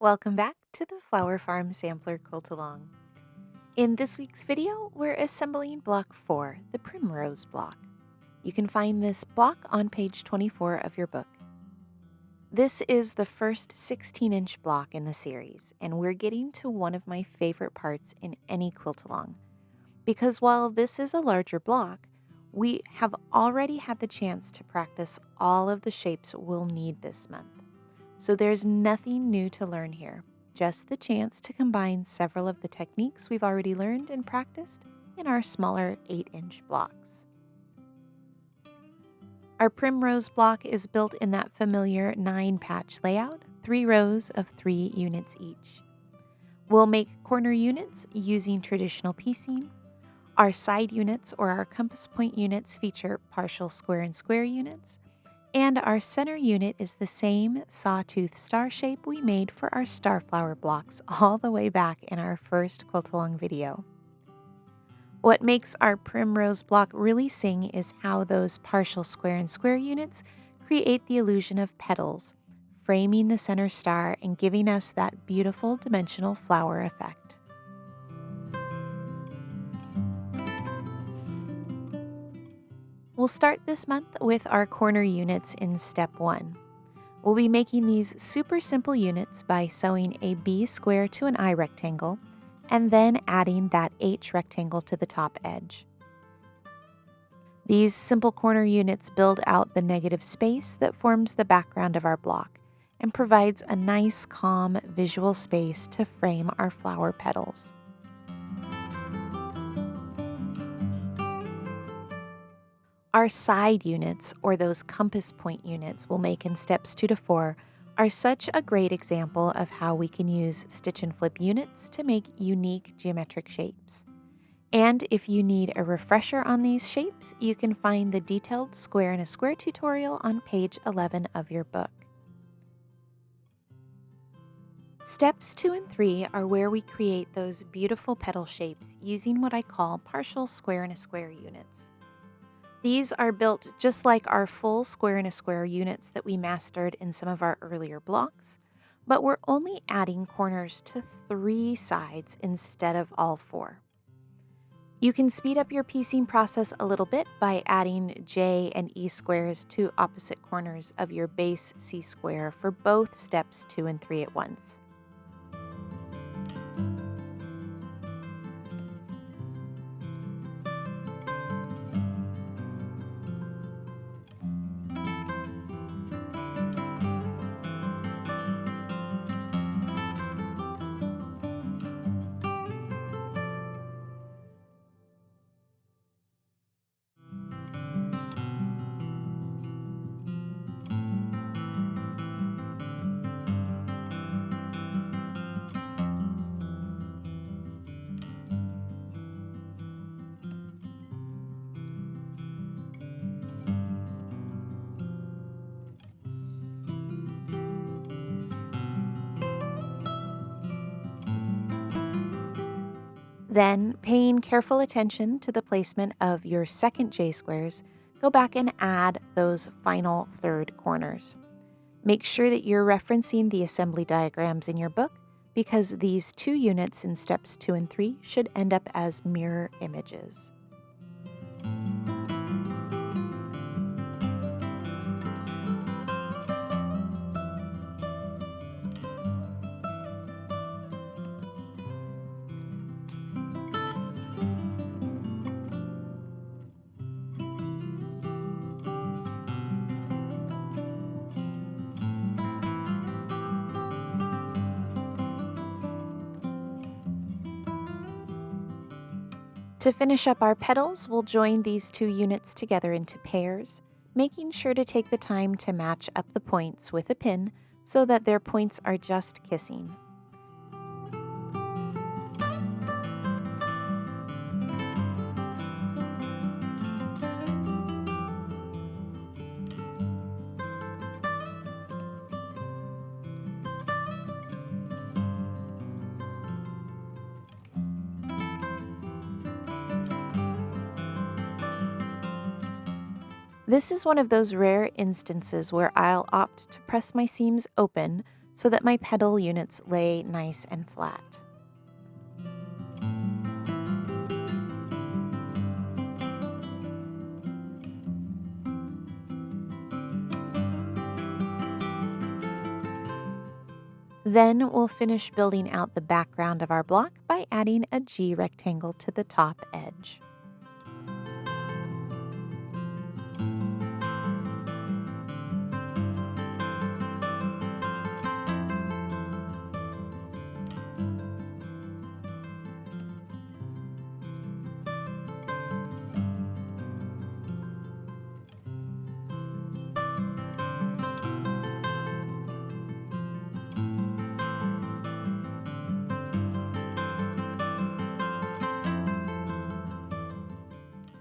Welcome back to the Flower Farm Sampler Quilt Along. In this week's video, we're assembling block 4, the Primrose block. You can find this block on page 24 of your book. This is the first 16-inch block in the series, and we're getting to one of my favorite parts in any quilt along. Because while this is a larger block, we have already had the chance to practice all of the shapes we'll need this month. So there's nothing new to learn here, just the chance to combine several of the techniques we've already learned and practiced in our smaller 8-inch blocks. Our Primrose block is built in that familiar 9-patch layout, 3 rows of 3 units each. We'll make corner units using traditional piecing. Our side units or our compass point units feature partial square and square units. And our center unit is the same sawtooth star shape we made for our starflower blocks all the way back in our first quilt-along video. What makes our Primrose block really sing is how those partial square and square units create the illusion of petals, framing the center star and giving us that beautiful dimensional flower effect. We'll start this month with our corner units in step 1. We'll be making these super simple units by sewing a B square to an I rectangle and then adding that H rectangle to the top edge. These simple corner units build out the negative space that forms the background of our block and provides a nice, calm visual space to frame our flower petals. Our side units, or those compass point units we'll make in steps 2 to 4, are such a great example of how we can use stitch and flip units to make unique geometric shapes. And if you need a refresher on these shapes, you can find the detailed square in a square tutorial on page 11 of your book. Steps 2 and 3 are where we create those beautiful petal shapes using what I call partial square in a square units. These are built just like our full square in a square units that we mastered in some of our earlier blocks, but we're only adding corners to 3 sides instead of all 4. You can speed up your piecing process a little bit by adding J and E squares to opposite corners of your base C square for both steps 2 and 3 at once. Then, paying careful attention to the placement of your second J squares, go back and add those final third corners. Make sure that you're referencing the assembly diagrams in your book because these 2 units in steps 2 and 3 should end up as mirror images. To finish up our petals, we'll join these 2 units together into pairs, making sure to take the time to match up the points with a pin so that their points are just kissing. This is one of those rare instances where I'll opt to press my seams open so that my petal units lay nice and flat. Then we'll finish building out the background of our block by adding a G rectangle to the top edge.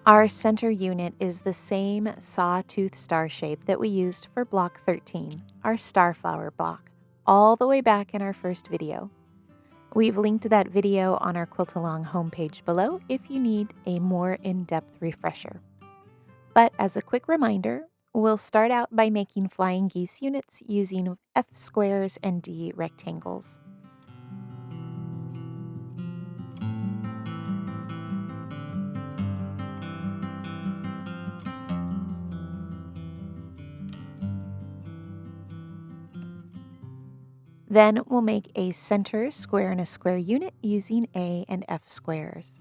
Our center unit is the same sawtooth star shape that we used for block 13, our starflower block, all the way back in our first video. We've linked that video on our Quilt Along homepage below if you need a more in-depth refresher. But as a quick reminder, we'll start out by making flying geese units using F squares and D rectangles. Then we'll make a center square in a square unit using A and F squares.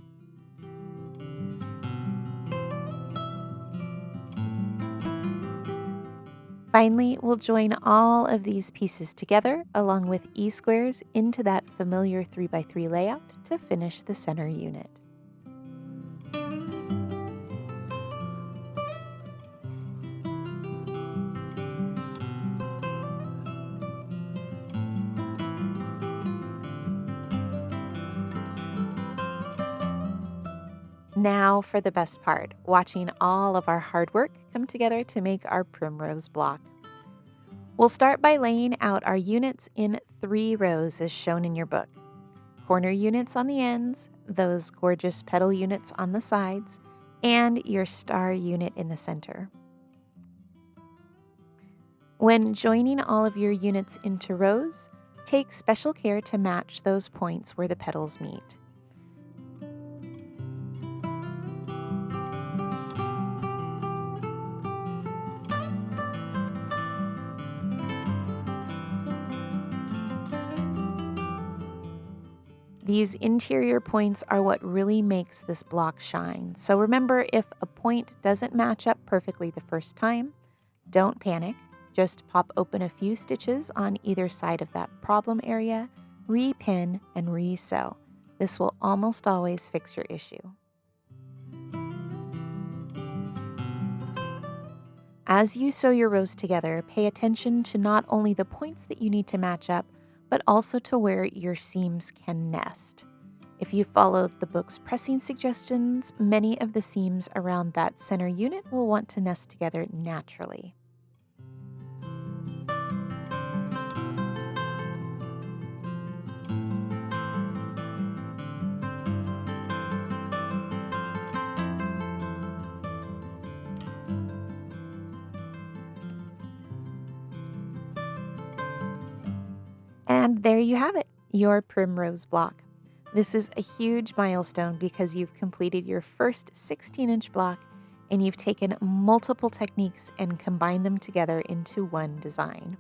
Finally, we'll join all of these pieces together along with E squares into that familiar 3x3 layout to finish the center unit. Now for the best part, watching all of our hard work come together to make our Primrose block. We'll start by laying out our units in 3 rows as shown in your book. Corner units on the ends, those gorgeous petal units on the sides, and your star unit in the center. When joining all of your units into rows, take special care to match those points where the petals meet. These interior points are what really makes this block shine. So remember, if a point doesn't match up perfectly the first time, don't panic. Just pop open a few stitches on either side of that problem area, re-pin, and re-sew. This will almost always fix your issue. As you sew your rows together, pay attention to not only the points that you need to match up, but also to where your seams can nest. If you followed the book's pressing suggestions, many of the seams around that center unit will want to nest together naturally. And there you have it, your Primrose block. This is a huge milestone because you've completed your first 16-inch block and you've taken multiple techniques and combined them together into one design.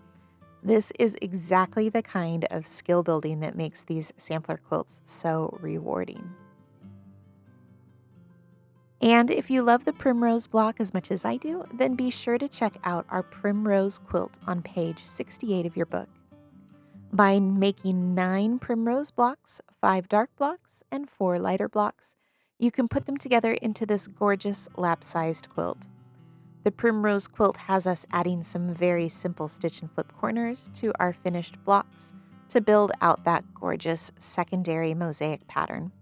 This is exactly the kind of skill building that makes these sampler quilts so rewarding. And if you love the Primrose block as much as I do, then be sure to check out our Primrose quilt on page 68 of your book. By making 9 primrose blocks, 5 dark blocks, and 4 lighter blocks, you can put them together into this gorgeous lap-sized quilt. The Primrose quilt has us adding some very simple stitch and flip corners to our finished blocks to build out that gorgeous secondary mosaic pattern.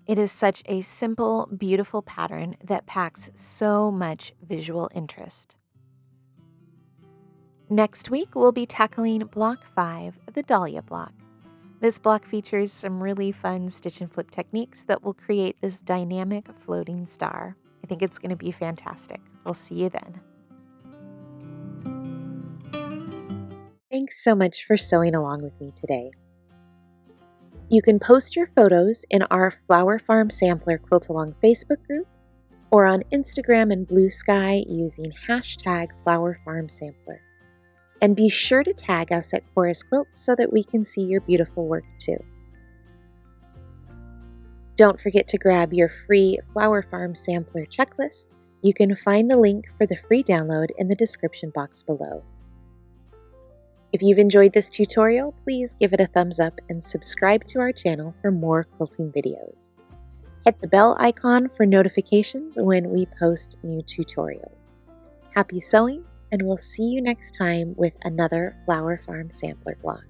It is such a simple, beautiful pattern that packs so much visual interest. Next week, we'll be tackling Block 5, the Dahlia block. This block features some really fun stitch and flip techniques that will create this dynamic floating star. I think it's going to be fantastic. We'll see you then. Thanks so much for sewing along with me today. You can post your photos in our Flower Farm Sampler Quilt Along Facebook group or on Instagram and Blue Sky using hashtag Flower Farm Sampler. And be sure to tag us at Chorus Quilts so that we can see your beautiful work too. Don't forget to grab your free Flower Farm Sampler checklist. You can find the link for the free download in the description box below. If you've enjoyed this tutorial, please give it a thumbs up and subscribe to our channel for more quilting videos. Hit the bell icon for notifications when we post new tutorials. Happy sewing! And we'll see you next time with another Flower Farm Sampler block.